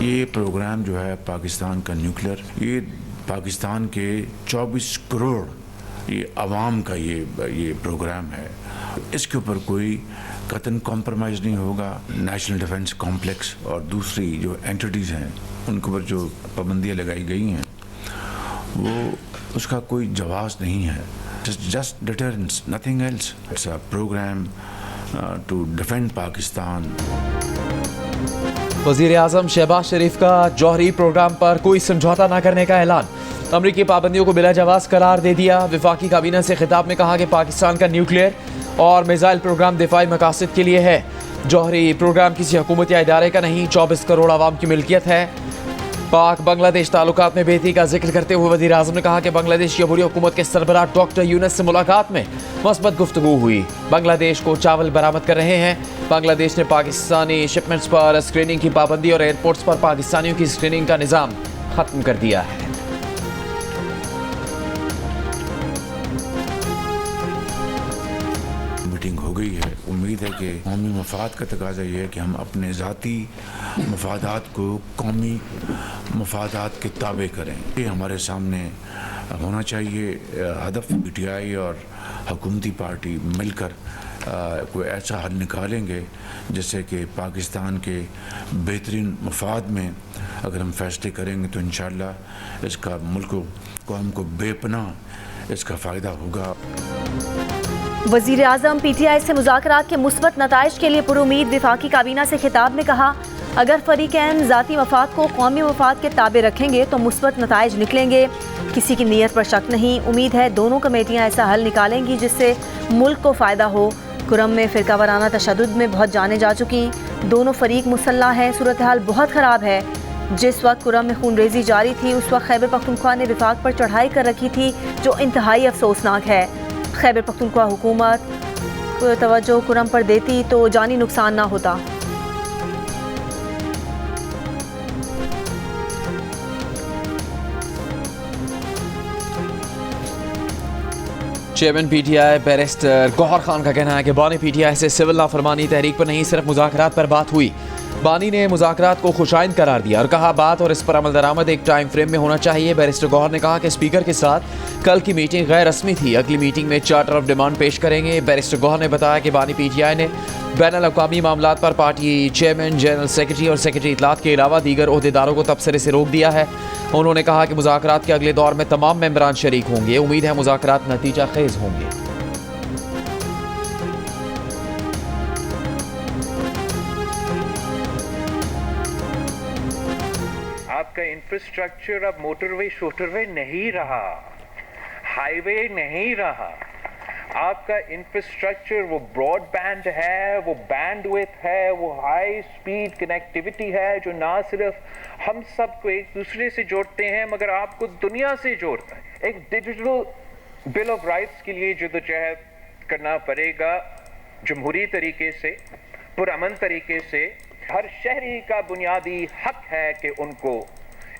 ये प्रोग्राम जो है पाकिस्तान का न्यूक्लियर, ये पाकिस्तान के 24 करोड़ ये आवाम का ये प्रोग्राम है। इसके ऊपर कोई कतन कॉम्प्रोमाइज़ नहीं होगा। नेशनल डिफेंस कॉम्प्लेक्स और दूसरी जो एंटिटीज़ हैं उनके ऊपर जो पाबंदियाँ लगाई गई हैं वो उसका कोई जवाब नहीं है। Just deterrence, nothing else. It's a programme to defend Pakistan. वज़ीर आज़म शहबाज शरीफ का जौहरी प्रोग्राम पर कोई समझौता न करने का ऐलान। अमरीकी पाबंदियों को बिला जवाज़ करार दे दिया। वफाकी काबीना से खिताब में कहा कि पाकिस्तान का न्यूक्लियर और मिसाइल प्रोग्राम दिफाई मकासद के लिए है। जौहरी प्रोग्राम किसी हुकूमत या इदारे का नहीं, 24 करोड़ आवाम की मिल्कियत है। पाक बांग्लादेश ताल्लुकात में बेहतरी का जिक्र करते हुए वज़ीर आज़म ने कहा कि बांग्लादेश की अबूरी हुकूमत के सरबराह डॉक्टर यूनुस से मुलाकात में मस्बत गुफ्तगू हुई। बांग्लादेश को चावल बरामद कर रहे हैं। बांग्लादेश ने पाकिस्तानी शिपमेंट्स पर स्क्रीनिंग की पाबंदी और एयरपोर्ट्स पर पाकिस्तानियों की स्क्रीनिंग का निज़ाम ख़त्म कर दिया है। मीटिंग हो गई है। उम्मीद है कि कौमी मफाद का तकाजा ये है कि हम अपने ज़ाती मफादात को कौमी मफादात के ताबे करें। ये हमारे सामने होना चाहिए हदफ। PTI और हुकूमती पार्टी मिलकर कोई ऐसा हल निकालेंगे जिससे कि पाकिस्तान के बेहतरीन मफाद में अगर हम फैसले करेंगे तो इंशाअल्लाह इसका मुल्क कौम को बेपनाह इसका फ़ायदा होगा। वज़ीर आज़म PTI से मुज़ाकरात के मुस्बत नताइज के लिए पुरुमीद। वफाकी काबीना से खिताब में कहा, अगर फ़रीक़ैन ज़ाती मफाद को कौमी मफाद के ताबे रखेंगे तो मुस्बत नताइज निकलेंगे। किसी की नीयत पर शक नहीं। उम्मीद है दोनों कमेटियाँ ऐसा हल निकालेंगी जिससे मुल्क को फ़ायदा हो। कुरम में फ़िरका वाराना तशद्दुद में बहुत जाने जा चुकी, दोनों फ़रीक मुसल्लह हैं। सूरत हाल बहुत ख़राब है। जिस वक्त कुरम में खूनरेज़ी जारी थी उस वक्त खैबर पख्तूनख्वा ने विफाक पर चढ़ाई कर रखी थी जो इंतहाई अफसोसनाक है। खैबर पख्तूनख्वा हुकूमत तवज्जो कुरम पर देती तो जानी नुकसान ना होता। Chairman PTI barrister Gauhar Khan का कहना है कि बानी PTI से सिविल नाफरमानी तहरीक पर नहीं सिर्फ मुज़ाकरात पर बात हुई। बानी ने मुज़ाकरात को खुशाइंद करार दिया और कहा बात और इस पर अमल दरामद एक टाइम फ्रेम में होना चाहिए। बैरिस्टर गौहर ने कहा कि स्पीकर के साथ कल की मीटिंग गैर रस्मी थी, अगली मीटिंग में चार्टर ऑफ डिमांड पेश करेंगे। बैरिस्टर गौहर ने बताया कि बानी PTI ने बैनुल अक़वामी मामलात पर पार्टी चेयरमैन, जनरल सेक्रेटरी और सेक्रेटरी इत्तलात के अलावा दीगर ओहदेदारों को तबसरे से रोक दिया है। उन्होंने कहा कि मुज़ाकरात के अगले दौर में तमाम मेंबरान शरीक होंगे। उम्मीद है मुज़ाकरात नतीजा खेज होंगे। आपका इंफ्रास्ट्रक्चर अब मोटरवे शोटरवे नहीं रहा, हाईवे नहीं रहा। आपका इंफ्रास्ट्रक्चर वो ब्रॉडबैंड है, वो बैंडविड्थ है, वो हाई स्पीड कनेक्टिविटी है जो ना सिर्फ हम सबको एक दूसरे से जोड़ते हैं मगर आपको दुनिया से जोड़ता है। एक डिजिटल बिल ऑफ राइट्स के लिए जद्दोजहद करना पड़ेगा जमहूरी तरीके से, पुरअमन तरीके से। हर शहरी का बुनियादी हक है कि उनको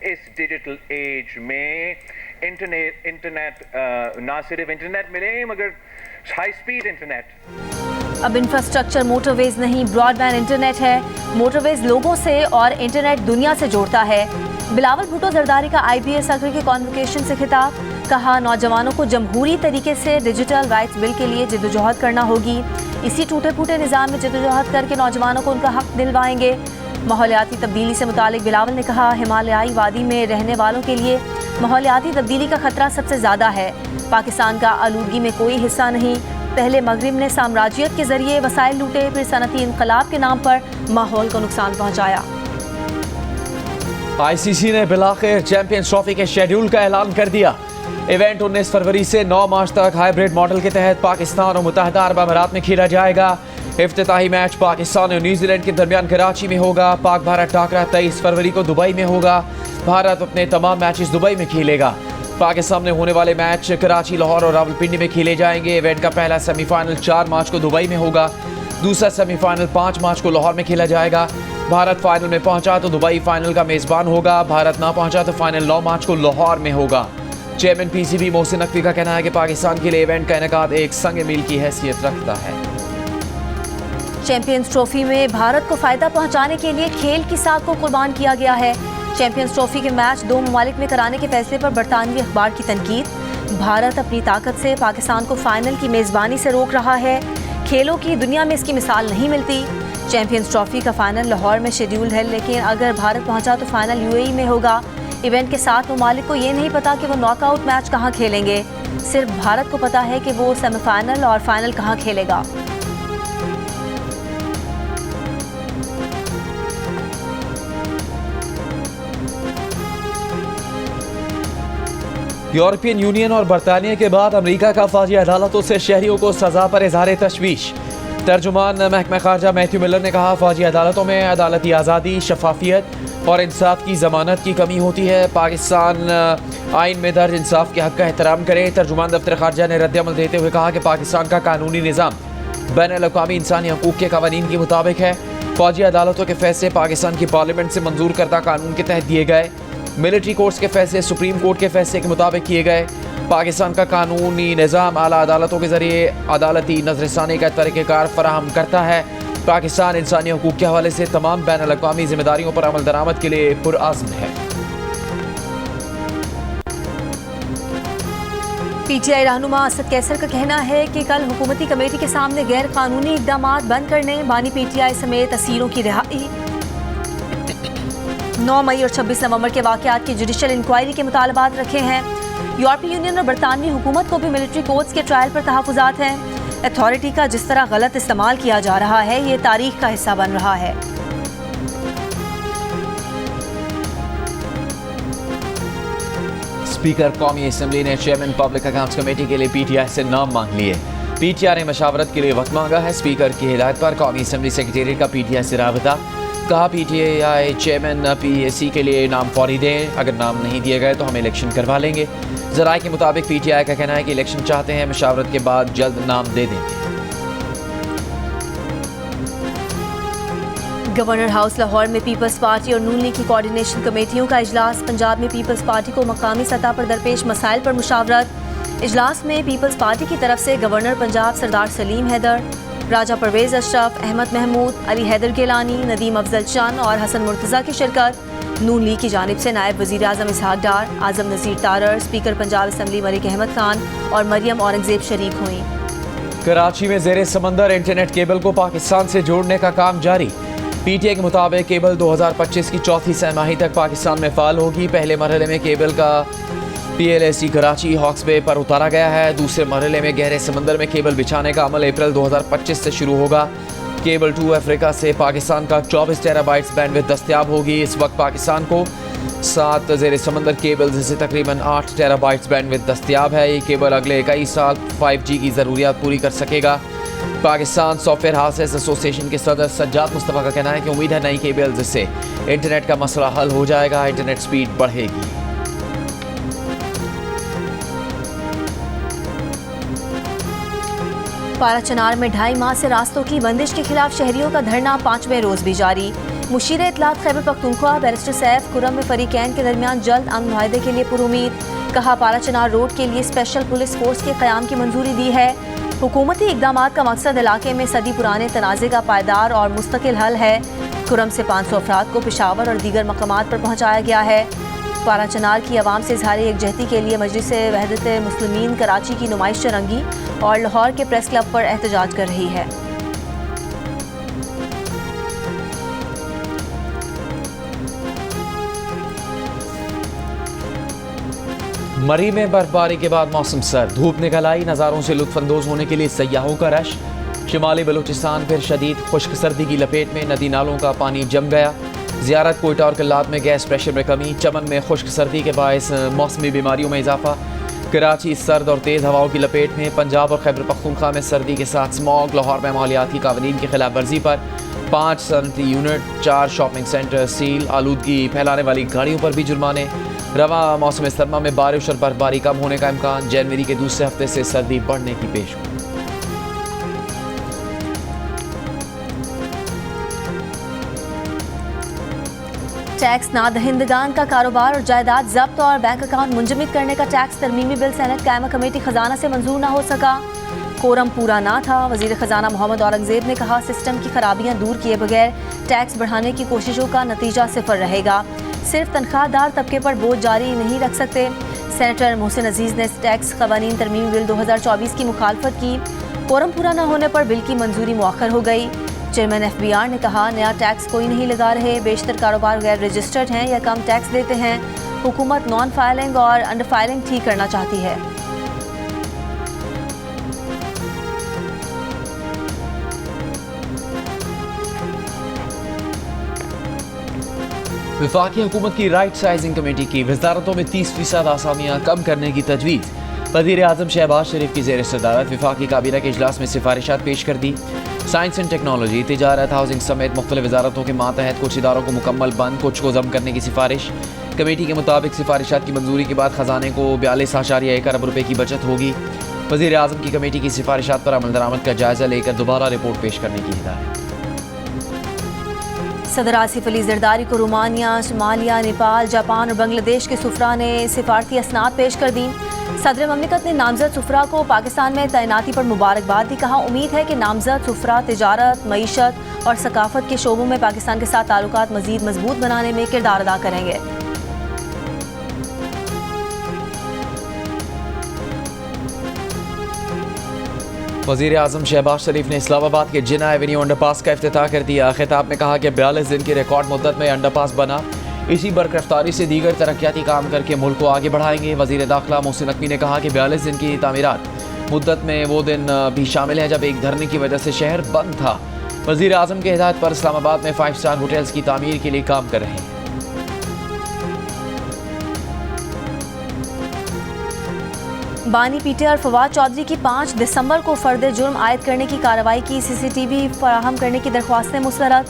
इस डिजिटल एज में इंटरनेट ना सिर्फ इंटरनेट मिले मगर हाई स्पीड इंटरनेट। अब इंफ्रास्ट्रक्चर मोटरवेज नहीं, ब्रॉडबैंड इंटरनेट है। मोटरवेज लोगों से और इंटरनेट दुनिया से जोड़ता है। बिलावल भुट्टो जरदारी का IPS अगर के कॉन्वोकेशन से खिताब, कहा नौजवानों को जमहूरी तरीके से डिजिटल राइट्स बिल के लिए जद्दोजहद करना होगी। इसी टूटे फूटे निज़ाम में जद्दोजहद करके नौजवानों को उनका हक दिलवाएंगे। माहौलियाती तब्दीली से मुतालिक बिलावल ने कहा, हिमालयाई वादी में रहने वालों के लिए माहौलियाती तब्दीली का खतरा सबसे ज़्यादा है। पाकिस्तान का आलूदगी में कोई हिस्सा नहीं। पहले मगरिब ने साम्राज्यत के जरिए वसाइल लूटे, फिर सनती इनकलाब के नाम पर माहौल को नुकसान पहुँचाया। ICC ने बिलाखिर चैंपियंस ट्रॉफी के शेड्यूल का ऐलान कर दिया। इवेंट 19 फरवरी से 9 मार्च तक हाइब्रिड मॉडल के तहत पाकिस्तान और मुत्तहदा अरब अमीरात में खेला जाएगा। इफ्तिताही मैच पाकिस्तान और न्यूजीलैंड के दरमियान कराची में होगा। पाक भारत टाकरा 23 फरवरी को दुबई में होगा। भारत अपने तमाम मैचेस दुबई में खेलेगा। पाकिस्तान में होने वाले मैच कराची, लाहौर और रावलपिंडी में खेले जाएंगे। इवेंट का पहला सेमीफाइनल 4 मार्च को दुबई में होगा। दूसरा सेमीफाइनल 5 मार्च को लाहौर में खेला जाएगा। भारत फाइनल में पहुंचा तो दुबई फाइनल का मेज़बान होगा। भारत ना पहुंचा तो फाइनल 9 मार्च को लाहौर में होगा। चेयरमैन PCB मोहसिन नकवी का कहना है कि पाकिस्तान के लिए इवेंट का इनेकाद एक संग मील की हैसियत रखता है। चैंपियंस ट्रॉफी में भारत को फायदा पहुंचाने के लिए खेल की साख को कुर्बान किया गया है। चैंपियंस ट्रॉफी के मैच 2 ममालिक में कराने के फैसले पर बरतानवी अखबार की तनकीद। भारत अपनी ताकत से पाकिस्तान को फाइनल की मेज़बानी से रोक रहा है। खेलों की दुनिया में इसकी मिसाल नहीं मिलती। चैंपियंस ट्रॉफी का फाइनल लाहौर में शेड्यूल्ड है, लेकिन अगर भारत पहुंचा तो फाइनल यूएई में होगा। इवेंट के 7 ममालिक को ये नहीं पता कि वो नॉकआउट मैच कहां खेलेंगे। सिर्फ भारत को पता है कि वो सेमीफाइनल और फाइनल कहां खेलेगा। यूरोपियन यूनियन और बरतानिया के बाद अमेरिका का फौजी अदालतों से शहरियों को सजा पर इजहार तशवीश। तर्जुमान महकमा खारजा मैथ्यू मिलर ने कहा, फौजी अदालतों में अदालती आज़ादी, शफाफियत और इंसाफ की ज़मानत की कमी होती है। पाकिस्तान आइन में दर्ज इंसाफ के हक़ का एहतराम करे। तर्जुमान दफ्तर खारजा ने रद्दअमल देते हुए कहा कि पाकिस्तान का कानूनी निज़ाम बैनुल-अक़वामी इंसानी हकूक़ के क़वानीन के मुताबिक है। फौजी अदालतों के फैसले पाकिस्तान की पार्लियामेंट से मंजूर करदा कानून के तहत दिए गए। मिलिट्री कोर्ट्स के फैसले सुप्रीम कोर्ट के फैसले के मुताबिक किए गए। पाकिस्तान का कानूनी निज़ाम आला अदालतों के ज़रिए अदालती नज़रसानी का तरीक़ेकार फराहम करता है। पाकिस्तान इंसानी हकूक़ के हवाले से तमाम बैनुल-अक़वामी ज़िम्मेदारियों पर अमल दरामद के लिए पुरअज़्म है। पीटीआई रहनुमा असद कैसर का कहना है कि कल हुकूमती कमेटी के सामने गैर कानूनी इक़दामात बंद करने, बानी पीटीआई समेत असीरों की रिहाई, 9 मई और 26 नवंबर के वाक़यात की जुडिशल इंक्वायरी के मुतालबात रखे हैं। यूरोपीय यूनियन और बरतानवी हुकूमत को भी मिलिट्री कोर्ट्स के ट्रायल पर तहफ़्फ़ुज़ात हैं। अथॉरिटी का जिस तरह गलत इस्तेमाल किया जा रहा है, ये तारीख का हिस्सा बन रहा है। स्पीकर कौमी असम्बली ने चेयरमैन पब्लिक अकाउंट्स कमेटी के लिए पीटीआई से नाम मांग लिए। पीटीआई ने मशावरत के लिए वक्त मांगा है। स्पीकर की हिदायत पर कौमी असम्बली सेक्रेटेरिएट का पीटीआई से राबता। कहा, पीटीआई चेयरमैन पीएसी के लिए नाम फौरी दें। अगर नाम नहीं दिए गए तो हम इलेक्शन करवा लेंगे। ज़राए के मुताबिक पीटीआई का कहना है कि इलेक्शन चाहते हैं, मशावरत के बाद जल्द नाम दे देंगे। गवर्नर हाउस लाहौर में पीपल्स पार्टी और नून लीग की कोऑर्डिनेशन कमेटियों का इजलास। पंजाब में पीपल्स पार्टी को मकामी सतह पर दरपेश मसाइल पर मुशावरत। इजलास में पीपल्स पार्टी की तरफ से गवर्नर पंजाब सरदार सलीम हैदर, राजा परवेज़ अशरफ, अहमद महमूद, अली हैदर गिलानी, नदीम अफजल चंद और हसन मुर्तज़ा की शिरकत। नून लीग की जानिब से नायब वज़ीर आज़म इसहाक डार, आज़म नज़ीर तारर, स्पीकर पंजाब असम्बली मलिक अहमद खान और मरियम औरंगज़ेब शरीक हुई। कराची में ज़ेरे समंदर इंटरनेट केबल को पाकिस्तान से जोड़ने का काम जारी। पीटीआई के मुताबिक केबल 2025 की चौथी सहमाही तक पाकिस्तान में फ़ाल होगी। पहले मरहले में केबल का PLSC कराची हॉक्स बे पर उतारा गया है। दूसरे मरहले में गहरे समंदर में केबल बिछाने का अमल अप्रैल 2025 से शुरू होगा। केबल 2 अफ्रीका से पाकिस्तान का 24 टेराबाइट्स बैंडविड्थ दस्तयाब होगी। इस वक्त पाकिस्तान को 7 ज़ेरे समंदर केबल से तकरीबन 8 टेराबाइट्स बैंडविड्थ दस्तयाब है। ये केबल अगले 21 साल 5G की ज़रूरियात पूरी कर सकेगा। पाकिस्तान सॉफ्टवेयर हाउसेस एसोसिएशन के सदर सज्जाद मुस्तफ़ा का कहना है कि उम्मीद है नई केबल जिससे इंटरनेट का मसला हल हो जाएगा, इंटरनेट स्पीड बढ़ेगी। पाराचनार में 2.5 माह से रास्तों की बंदिश के खिलाफ शहरियों का धरना 5वें रोज भी जारी। मुशीर इत्तलात खैबर पख्तूनख्वा बैरिस्टर सैफ खुर्रम में फरीकैन के दरमियान जल्द अमन मुआहदे के लिए पुरुमीद। कहा, पाराचनार रोड के लिए स्पेशल पुलिस फोर्स के क़याम की मंजूरी दी है। हुकूमती इक़दामात का मकसद इलाके में सदी पुराने तनाज़े का पायदार और मुस्तकिल हल है। खुर्रम से 500 अफराद को पेशावर और दीगर मकामात पर पहुँचाया गया है। पाराचनार की आवाम से इजहार यकजहती के लिए मजलिस वहदत मुस्लिमीन कराची की नुमाइश चरंगी और लाहौर के प्रेस क्लब पर एहतजाज कर रही है। मरी में बर्फबारी के बाद मौसम सर्द, धूप निकल आई। नज़ारों से लुत्फानंदोज होने के लिए सयाहों का रश। शिमाली बलूचिस्तान फिर शदीद खुश्क सर्दी की लपेट में, नदी नालों का पानी जम गया। ज़ियारत कोयटा और कल्लात में गैस प्रेशर में कमी। चमन में खुश्क सर्दी के बायस मौसमी बीमारियों में इजाफा। कराची सर्द और तेज़ हवाओं की लपेट में। पंजाब और खैबर पख्तूनख्वा में सर्दी के साथ स्मॉग। लाहौर में माहौलियाती कानून की खिलाफ वर्जी पर 5 सनती यूनिट, 4 शॉपिंग सेंटर सील। आलूदगी फैलाने वाली गाड़ियों पर भी जुर्माने। रवा मौसम सरमा में बारिश और बर्फबारी कम होने का इम्कान। जनवरी के दूसरे हफ्ते से सर्दी बढ़ने की पेशगोई। टैक्स नादहिंदगान का कारोबार और जायदाद जब्त और बैंक अकाउंट मुंजमद करने का टैक्स तरमीमी बिल सेनेट कायमा कमेटी खजाना से मंजूर न हो सका। कोरम पूरा ना था। वजीर खजाना मोहम्मद औरंगजेब ने कहा, सिस्टम की खराबियां दूर किए बगैर टैक्स बढ़ाने की कोशिशों का नतीजा सिफर रहेगा। सिर्फ तनख्वाहदार तबके पर बोझ जारी नहीं रख सकते। सेनेटर मोहसिन अजीज ने टैक्स कवानीन तरमीम बिल 2024 की मुखालफत की। कोरम पूरा न होने पर बिल की मंजूरी मुअख्खर हो गई। चेयरमैन FBR ने कहा, नया टैक्स कोई नहीं लगा रहे, बेशतर कारोबार गैर रजिस्टर्ड हैं या कम टैक्स देते हैं। हुकूमत नॉन फाइलिंग और अंडर फाइलिंग ठीक करना चाहती है। वफाकी हुकूमत की राइट साइजिंग कमेटी की वजारतों में 30% आसामियाँ कम करने की तजवीज़। वज़ीर आज़म शहबाज शरीफ की ज़ेर सदारत वफाकी काबीना के इजलास में सिफारिशात पेश कर दी। साइंस एंड टेक्नोलॉजी, तिजारत, हाउसिंग समेत मुख्तलिफ वजारतों के मातहत कुछ इदारों को मुकम्मल बंद, कुछ को जम करने की सिफारिश। कमेटी के मुताबिक सिफारिशात की मंजूरी के बाद खजाने को 42.1 अरब रुपये की बचत होगी। वज़ीर आज़म की कमेटी की सिफारिशात पर अमल दरामद का जायजा लेकर दोबारा रिपोर्ट पेश करने की हिदायत। सदर आसिफ अली जरदारी को रोमानिया, सोमालिया, नेपाल, जापान और बांग्लादेश के सुफरा ने सिफारती असनाद पेश कर दी। सदर ममलिकत ने नामजद सुफरा को पाकिस्तान में तैनाती पर मुबारकबाद दी। कहा, उम्मीद है कि नामजद सुफरा तिजारत, मईशत और सकाफत के शोबों में पाकिस्तान के साथ ताल्लुकात मजीद मजबूत बनाने में किरदार अदा करेंगे। वज़ीर आज़म शहबाज शरीफ ने इस्लामाबाद के जिना एवेन्यू अंडरपास का इफ्तिताह कर दिया। खिताब में कहा कि 42 दिन की रिकॉर्ड मुद्दत में अंडरपास बना। इसी बरकरफ्तारी से दीगर तरक्याती काम करके मुल्क को आगे बढ़ाएंगे। वज़ीर दाखिला मोहसिन नकवी ने कहा कि 42 दिन की तामीरात मुद्दत में वो दिन भी शामिल है जब एक धरने की वजह से शहर बंद था। वज़ीर आज़म के हिदायत पर इस्लामाबाद में 5 स्टार होटल्स की तामीर के लिए काम कर रहे हैं। बानी पीटीआर फवाद चौधरी की 5 दिसंबर को फर्द जुर्म आयद करने की कार्रवाई की CCTV फराहम करने की दरख्वास्तें मुस्तरद।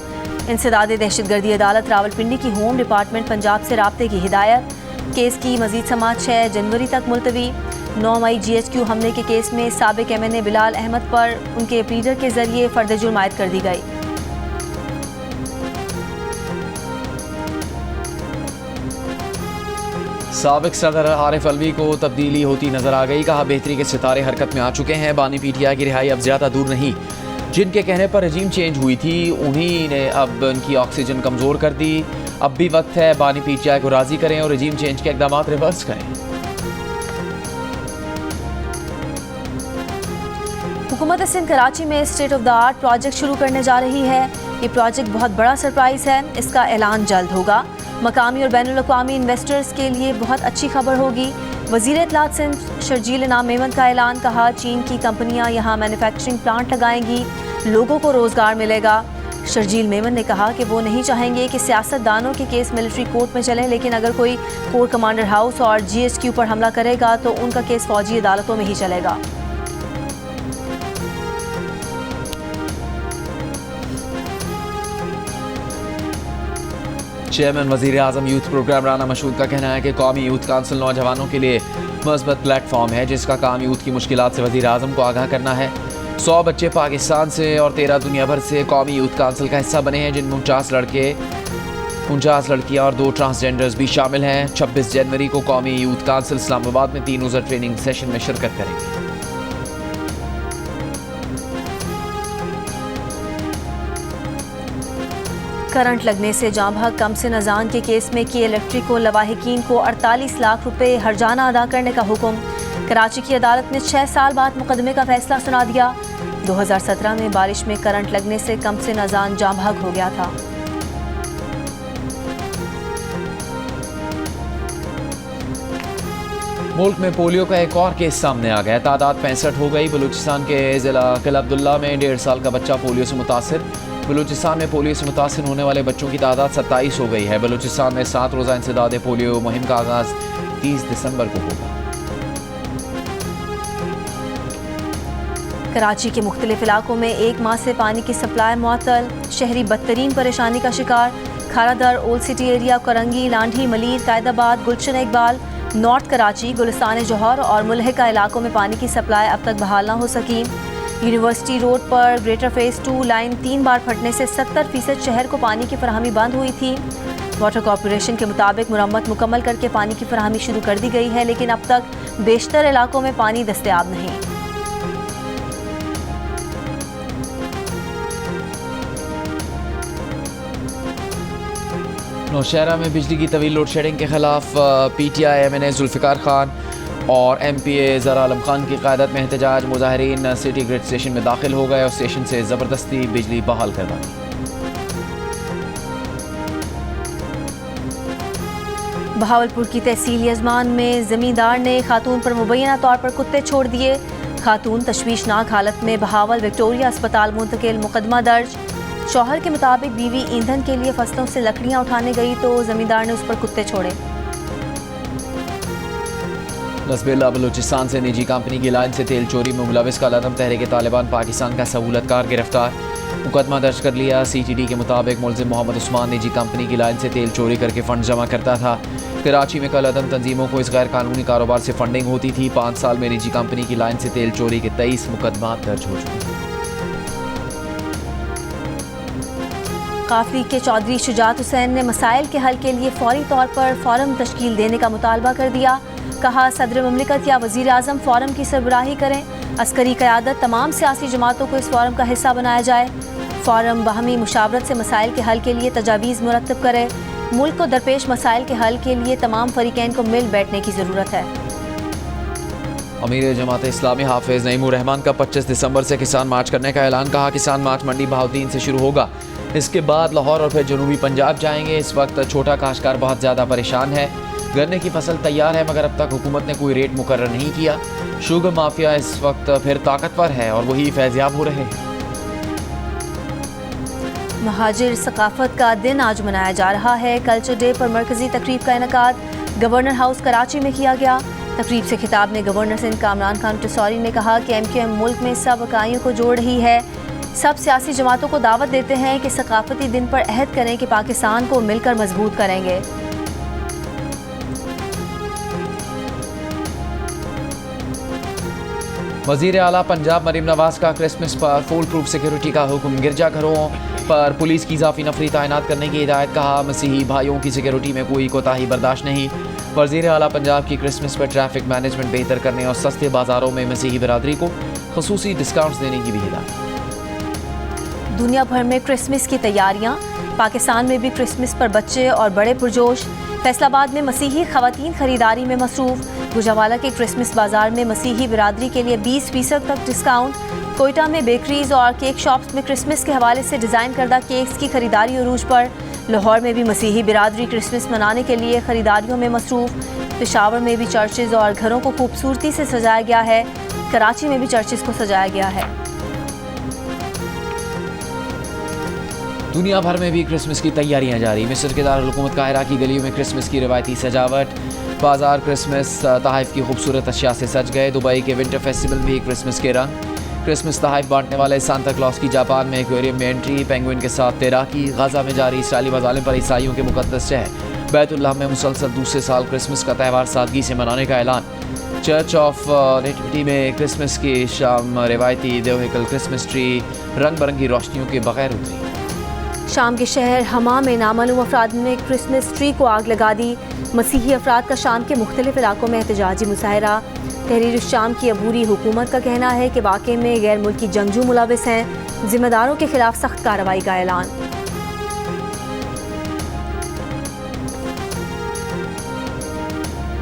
इंसदाद दहशतगर्दी अदालत रावलपिंडी की होम डिपार्टमेंट पंजाब से राब्ते की हिदायत। केस की मजीद समाअत 6 जनवरी तक मुलतवी। 9 मई GHQ हमले के केस में साबिक MNA बिलाल अहमद पर उनके प्लीडर के जरिए फर्द जुर्म आयद कर दी गई। साबिक सदर आरिफ अलवी को तब्दीली होती नजर आ गई। कहा, बेहतरी के सितारे हरकत में आ चुके हैं। बानी PTI की रिहाई अब ज्यादा दूर नहीं। जिनके कहने पर रजीम चेंज हुई थी उन्हीं ने अब उनकी ऑक्सीजन कमजोर कर दी। अब भी वक्त है बानी PTI को राजी करें और रजीम चेंज के इकदाम रिवर्स करें। हुकूमत सिंध कराची में state of the art project शुरू करने जा रही है। ये प्रोजेक्ट बहुत बड़ा सरप्राइज है। इसका ऐलान जल्द होगा। मकामी और बैनुल अक़वामी इन्वेस्टर्स के लिए बहुत अच्छी खबर होगी। वज़ीर इत्तलात सिंध शर्जील इनाम मेमन का ऐलान। कहा, चीन की कंपनियां यहां मैन्युफैक्चरिंग प्लांट लगाएंगी, लोगों को रोज़गार मिलेगा। शर्जील मेमन ने कहा कि वो नहीं चाहेंगे कि सियासतदानों के केस मिलिट्री कोर्ट में चलें, लेकिन अगर कोई कोर कमांडर हाउस और GHQ पर हमला करेगा तो उनका केस फौजी अदालतों में ही चलेगा। चेयरमैन वज़ीर आज़म यूथ प्रोग्राम राना मशहूद का कहना है कि कौमी यूथ काउंसिल नौजवानों के लिए मस्बत प्लेटफॉर्म है जिसका काम यूथ की मुश्किलात से वज़ीर आज़म को आगाह करना है। 100 बच्चे पाकिस्तान से और 13 दुनिया भर से कौमी यूथ काउंसिल का हिस्सा बने हैं, जिनमें 49 लड़कियां और 2 ट्रांसजेंडर्स भी शामिल हैं। 26 जनवरी को कौमी यूथ काउंसिल इस्लामाबाद में 3 रोज़ा ट्रेनिंग सेशन में शिरकत करेंगे। करंट लगने से जाँ बहक कमसिन अजान के केस में के इलेक्ट्रिक को लवाहिकीन को 48 लाख रुपए हर्जाना अदा करने का हुक्म। कराची की अदालत ने 6 साल बाद मुकदमे का फैसला सुना दिया। 2017 में बारिश में करंट लगने से कमसिन अजान जाँ बहक हो गया था। मुल्क में पोलियो का एक और केस सामने आ गया। तादाद 65 हो गई। बलूचिस्तान के जिला किला अब्दुल्ला में 1.5 साल का बच्चा पोलियो से मुतासिर। बलूचिस्तान में पोलियो से मुतासिर होने वाले बच्चों की तादाद 27 हो गई है। बलूचिस्तान में 7 रोज़ा इंसदाद पोलियो मुहिम का आगाज़ 30 दिसंबर को होगा। कराची के मुख्तलिफ इलाकों में 1 माह से पानी की सप्लाई मुअत्तल। शहरी बदतरीन परेशानी का शिकार। Kharadar, old city area, Korangi, Landhi, Malir, Qaidabad, Gulshan Iqbal, north Karachi, Gulistan Jauhar और मुल्हिका इलाकों में पानी की सप्लाई अब तक बहाल ना हो सकी। यूनिवर्सिटी रोड पर ग्रेटर फेज़ 2 लाइन 3 बार फटने से 70% शहर को पानी की फराहमी बंद हुई थी। वाटर कॉरपोरेशन के मुताबिक मुरम्मत मुकम्मल करके पानी की फराहमी शुरू कर दी गई है, लेकिन अब तक बेशतर इलाकों में पानी दस्तयाब नहीं। नौशहरा में बिजली की तवील लोड शेडिंग के खिलाफ PTI MNA जुल्फ़िकार खान और MPA ज़रा आलम खान की क़यादत में एहतजाज। मुजाहिरीन सिटी ग्रिड स्टेशन में दाखिल हो गए और स्टेशन से ज़बरदस्ती बिजली बहाल करवा दी। बहावलपुर की तहसील यजमान में ज़मींदार ने खातून पर मुबैना तौर पर कुत्ते छोड़ दिए। खातून तशवीशनाक हालत में बहावल विक्टोरिया अस्पताल मुंतकिल, मुकदमा दर्ज। शौहर के मुताबिक बीवी ईंधन के लिए फसलों से लकड़ियां उठाने गई तो ज़मींदार ने उस पर कुत्ते छोड़े। नस्बिल्ला बलूचिस्तान से निजी कंपनी की लाइन से तेल चोरी में मुलविस का लदम तहरीक तालिबान पाकिस्तान का सहूलतकार गिरफ्तार। मुकदमा दर्ज कर लिया। CTD के मुताबिक मुलजिम मोहम्मद उस्मान निजी कंपनी की लाइन से तेल चोरी करके फंड जमा करता था। कराची में कल अदम तंजीमों को इस गैर कानूनी कारोबार से फंडिंग होती थी। 5 साल में निजी कंपनी की लाइन से तेल चोरी के 23 मुकदमा दर्ज हो चुके हैं। काफली के चौधरी शुजात हुसैन ने मसाइल के हल के लिए फौरी तौर पर फोरम तश्कील देने का मुतालबा कर दिया। कहा सदर ममलिकत या वज़ीर आज़म फोरम की सरबराही करें। अस्करी क़यादत तमाम सियासी जमातों को इस फोरम का हिस्सा बनाया जाए। फोरम बाहमी मुशावरत से मसाइल के हल के लिए तजावीज़ मुरतब करे। मुल्क को दरपेश मसाइल के हल के लिए तमाम फरीकैन को मिल बैठने की ज़रूरत है। अमीर जमात इस्लामी हाफिज़ नईमुर रहमान का 25 दिसंबर से किसान मार्च करने का ऐलान। कहा किसान मार्च मंडी बहाउद्दीन से शुरू होगा, इसके बाद लाहौर और फिर जनूबी पंजाब जाएंगे। इस वक्त छोटा काश्तकार बहुत ज़्यादा परेशान है। गन्ने की फसल तैयार है मगर अब तक हुकूमत ने कोई रेट मुकर्रर नहीं किया। शुगर माफिया इस वक्त फिर ताकतवर है और वही फैज़याब हो रहे हैं। महाजिर सकाफत का दिन आज मनाया जा रहा है। कल्चर डे पर मरकजी तकरीब का इनेकाद गवर्नर हाउस कराची में किया गया। तकरीब से खिताब में गवर्नर सिंध कामरान खान टसौरी ने कहा कि MQM मुल्क में सब इकाइयों को जोड़ रही है। सब सियासी जमातों को दावत देते हैं कि सकाफती दिन पर अहद करें कि पाकिस्तान को मिलकर मजबूत करेंगे। वज़ीर आला पंजाब मरीम नवाज का क्रिसमस पर फुल प्रूफ सिक्योरिटी का हुक्म। गिरजाघरों पर पुलिस की इजाफी नफरी तैनात करने की हिदायत। कहा मसीही भाइयों की सिक्योरिटी में कोई कोताही बर्दाश्त नहीं। वज़ीर आला पंजाब की क्रिसमस पर ट्रैफिक मैनेजमेंट बेहतर करने और सस्ते बाजारों में मसीही बरादरी को खसूसी डिस्काउंट्स देने की भी हिदायत। दुनिया भर में क्रिसमस की तैयारियां। पाकिस्तान में भी क्रिसमस पर बच्चे और बड़े पुरजोश। फैसलाबाद में मसीही खवातीन खरीदारी में मसरूफ। गुजरावाला के क्रिसमस बाजार में मसीही बिरादरी के लिए 20% तक डिस्काउंट। कोयटा में बेकरीज और केक शॉप्स में क्रिसमस के हवाले से डिज़ाइन करदा केक्स की खरीदारी अरूज पर। लाहौर में भी मसीही बिरादरी क्रिसमस मनाने के लिए खरीदारियों में मसरूफ। पेशावर में भी चर्चेज और घरों को खूबसूरती से सजाया गया है। कराची में भी चर्चेज को सजाया गया है। दुनिया भर में भी क्रिसमस की तैयारियां जारी। मिस्र के दारुल हुकूमत काहिरा की गलियों में क्रिसमस की रिवायती सजावट। बाजार क्रिसमस तहाइफ की खूबसूरत अशिया से सज गए। दुबई के विंटर फेस्टिवल भी क्रिसमस के रंग। क्रिसमस तहाइफ बांटने वाले सांता क्लॉस की जापान में एक्वेरियम में एंट्री। पेंगुइन के साथ तैराकी। गाजा में जारी इसराइली मज़ालिम पर ईसाइयों के मुक़द्दस शहर बैतुल्लाह में मुसलसल दूसरे साल क्रिसमस का त्यौहार सादगी से मनाने का ऐलान। चर्च ऑफ नेटिविटी में क्रिसमस की शाम रिवायती देवहिकल क्रिसमस ट्री रंग बिरंगी रोशनियों के बगैर उतरी। शाम के शहर हमा में नामालूम अफराद ने क्रिसमस ट्री को आग लगा दी। मसीही अफराद का शाम के मुख्तलिफ इलाकों में एहतजाजी मुजाहरा। तहरीर शाम की अबूरी हुकूमत का कहना है कि वाक़े में गैर मुल्की जंगजू मुलविस हैं। जिम्मेदारों के खिलाफ सख्त कार्रवाई का ऐलान।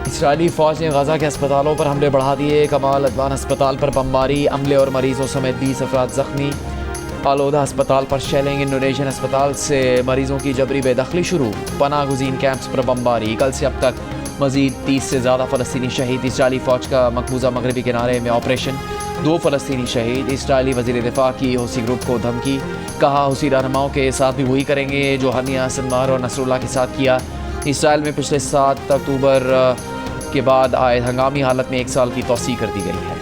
इसराइली फौज ने गाजा के अस्पतालों पर हमले बढ़ा दिए। कमाल अदवान अस्पताल पर बमबारी। अमले और मरीजों समेत 20 अफराद जख्मी। आलोदा अस्पताल पर शेलिंग। इंडोनेशियन अस्पताल से मरीजों की जबरी बेदखली शुरू। पनाह गुज़ीन कैंप्स पर बमबारी। कल से अब तक मजीद 30 से ज़्यादा फ़लस्तीनी शहीद। इसराइली फ़ौज का मकबूजा मगरबी किनारे में ऑपरेशन। 2 फ़लस्तीनी शहीद। इसराइली वज़ीर दिफ़ा की हूसी ग्रुप को धमकी। कहा हूसी रहनुमाओं के साथ भी वही करेंगे जो हनिया सनमार और नसरुल्लाह के साथ किया। इसराइल में पिछले 7 अक्टूबर के बाद आए हंगामी हालत में 1 साल की तौसी कर दी गई है।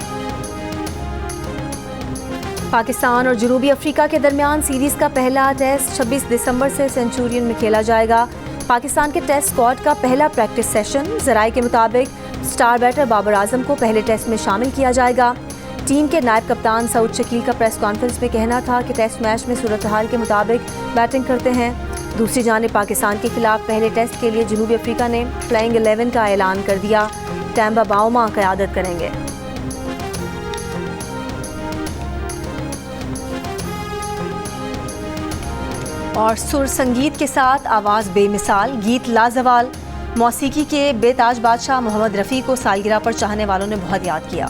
पाकिस्तान और जनूबी अफ्रीका के दरमियान सीरीज़ का पहला टेस्ट 26 दिसंबर से सेंचुरियन में खेला जाएगा। पाकिस्तान के टेस्ट स्क्वाड का पहला प्रैक्टिस सेशन। ज़राए के मुताबिक स्टार बैटर बाबर आजम को पहले टेस्ट में शामिल किया जाएगा। टीम के नायब कप्तान सऊद शकील का प्रेस कॉन्फ्रेंस में कहना था कि टेस्ट मैच में सूरत हाल के मुताबिक बैटिंग करते हैं। दूसरी जानिब पाकिस्तान के खिलाफ पहले टेस्ट के लिए जनूबी अफ्रीका ने प्लेइंग 11 का ऐलान कर दिया। टैम्बा बाउमा क़यादत करेंगे। और सुर संगीत के साथ आवाज़ बेमिसाल, गीत लाजवाल। मौसीकी के बेताज बादशाह मोहम्मद रफ़ी को सालगिरह पर चाहने वालों ने बहुत याद किया।